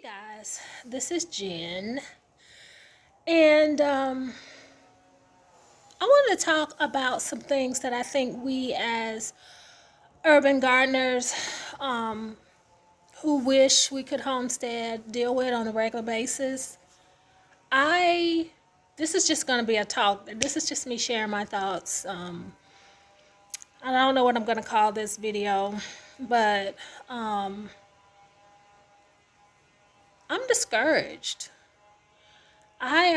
Guys, this is Jen, and I want to talk about some things that I think we as urban gardeners um, who wish we could homestead deal with on a regular basis. I This is just going to be a talk. This is just me sharing my thoughts. I don't know what I'm going to call this video, but um, I'm discouraged. I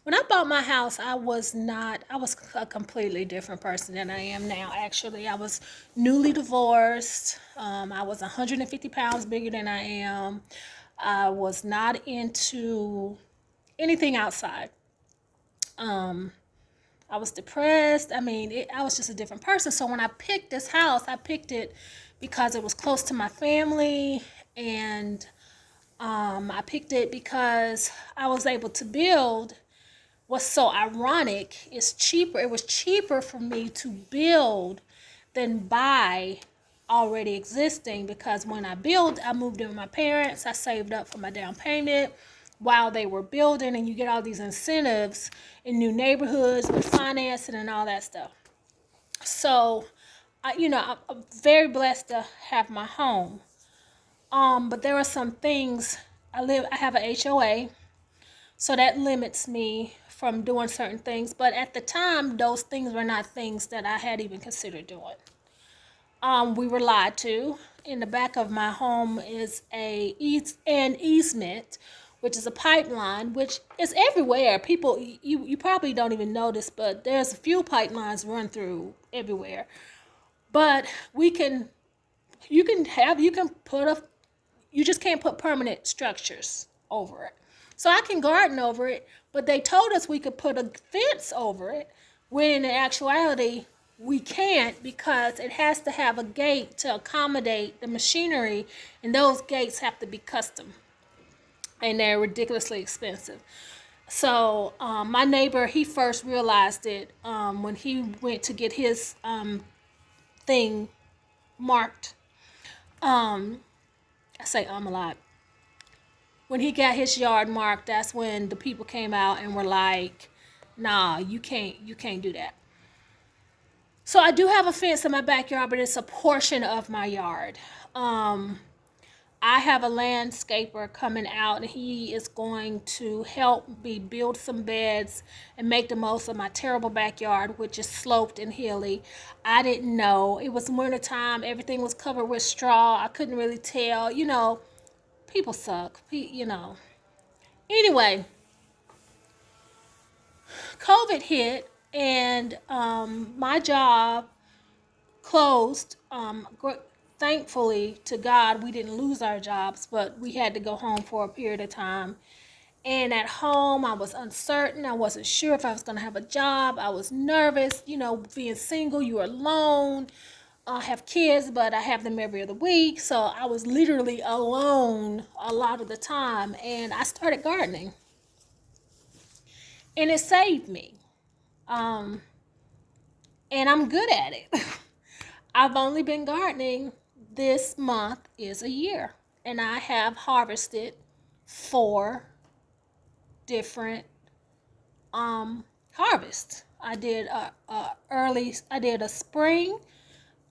When I bought my house, I was a completely different person than I am now, actually. I was newly divorced. I was 150 pounds bigger than I am. I was not into anything outside. Um, I was depressed. I was just a different person. So when I picked this house, I picked it because it was close to my family, and I picked it because I was able to build. What's so ironic is cheaper. It was cheaper for me to build than buy already existing, because when I built, I moved in with my parents. I saved up for my down payment while they were building, and you get all these incentives in new neighborhoods with financing and all that stuff. So, I'm very blessed to have my home. But there are some things. I have a HOA, so that limits me from doing certain things. But at the time, those things were not things that I had even considered doing. We were lied to. In the back of my home is an easement, which is a pipeline, which is everywhere. People, you probably don't even notice, but there's a few pipelines run through everywhere. But you can put a you just can't put permanent structures over it. So I can garden over it, but they told us we could put a fence over it, when in actuality we can't, because it has to have a gate to accommodate the machinery, and those gates have to be custom, and they're ridiculously expensive. So my neighbor, he first realized it when he went to get his thing marked. Um, I say a lot. When he got his yard marked, that's when the people came out and were like, "Nah, you can't do that." So I do have a fence in my backyard, but it's a portion of my yard. Um, I have a landscaper coming out, and he is going to help me build some beds and make the most of my terrible backyard, which is sloped and hilly. I didn't know. It was winter time. Everything was covered with straw. I couldn't really tell. People suck. Anyway, COVID hit, and my job closed. Thankfully to God, we didn't lose our jobs, but we had to go home for a period of time. And at home, I was uncertain. I wasn't sure if I was going to have a job. I was nervous. Being single, you're alone. I have kids, but I have them every other week. So I was literally alone a lot of the time. And I started gardening, and it saved me. Um, and I'm good at it. I've only been gardening, this month is a year, and I have harvested four different harvests. I did a spring,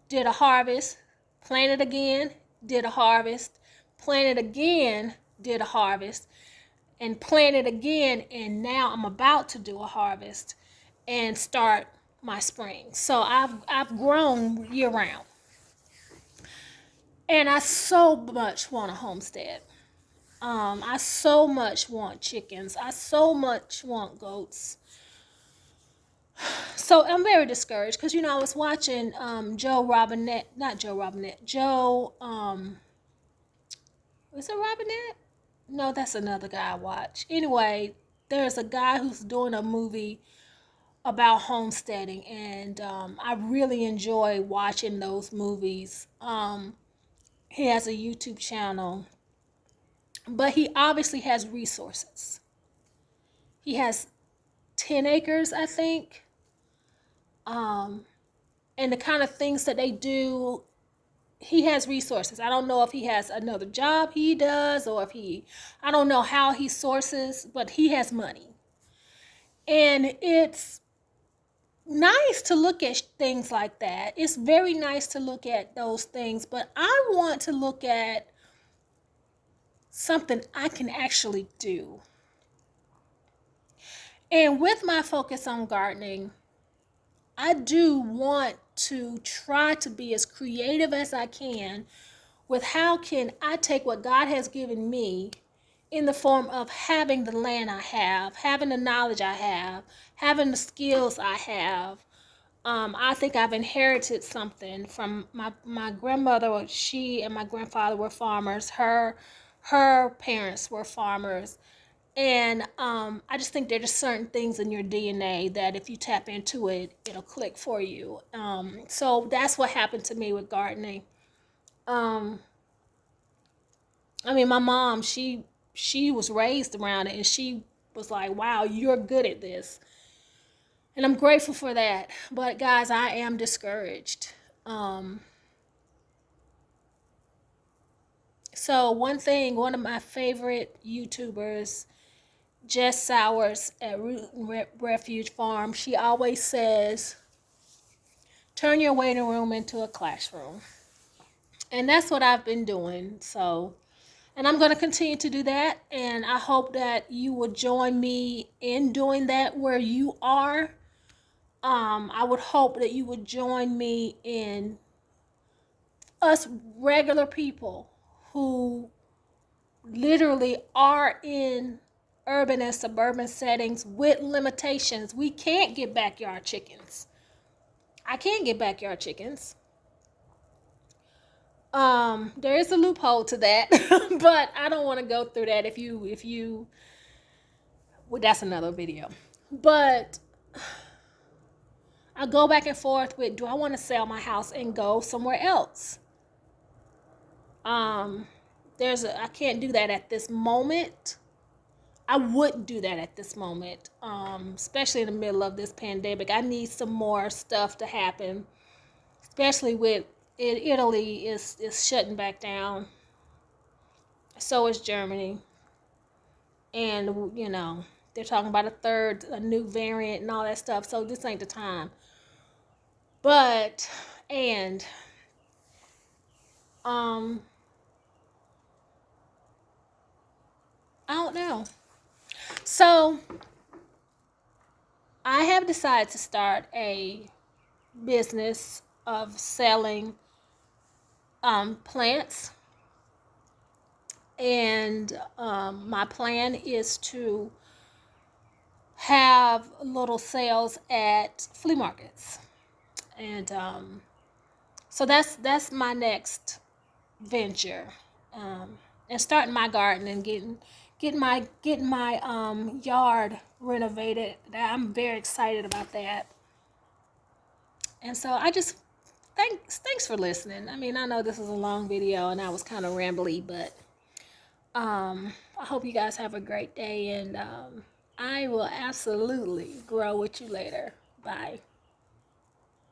did a harvest, planted again, did a harvest, planted again, did a harvest, and planted again, and now I'm about to do a harvest and start my spring. So I've grown year round. And I so much want a homestead. I so much want chickens. I so much want goats. So I'm very discouraged because I was watching Joe Robinette, not Joe Robinette, Joe is it Robinette? No, that's another guy I watch. Anyway, there's a guy who's doing a movie about homesteading, and I really enjoy watching those movies. He has a YouTube channel, but he obviously has resources. He has 10 acres, I think. Um, and the kind of things that they do, he has resources. I don't know if he has another job he does, or if I don't know how he sources, but he has money. And it's nice to look at things like that. It's very nice to look at those things, but I want to look at something I can actually do. And with my focus on gardening, I do want to try to be as creative as I can with how can I take what God has given me in the form of having the land I have, having the knowledge I have, having the skills I have. I think I've inherited something from my grandmother. She and my grandfather were farmers. Her parents were farmers. And I just think there are just certain things in your DNA that if you tap into it, it'll click for you. So that's what happened to me with gardening. Um, I mean, my mom, she was raised around it, and she was like, "Wow, you're good at this," and I'm grateful for that. But guys, I am discouraged. Um, so one of my favorite YouTubers, Jess Sowers at Root and Refuge Farm, she always says, "Turn your waiting room into a classroom," and that's what I've been doing. So. And I'm going to continue to do that. And I hope that you will join me in doing that where you are. I would hope that you would join me in us regular people who literally are in urban and suburban settings with limitations. We can't get backyard chickens. I can't get backyard chickens. There is a loophole to that, but I don't want to go through that. Well, that's another video. But I go back and forth with, do I want to sell my house and go somewhere else? I can't do that at this moment. I wouldn't do that at this moment, especially in the middle of this pandemic. I need some more stuff to happen, especially with Italy is shutting back down. So is Germany. And, they're talking about a new variant and all that stuff. So this ain't the time. But, and, I don't know. So, I have decided to start a business of selling plants. And my plan is to have little sales at flea markets. And so that's my next venture. And starting my garden and getting my yard renovated. I'm very excited about that. And so I just thanks for listening. I mean, I know this is a long video and I was kind of rambly, but I hope you guys have a great day, and I will absolutely grow with you later. Bye.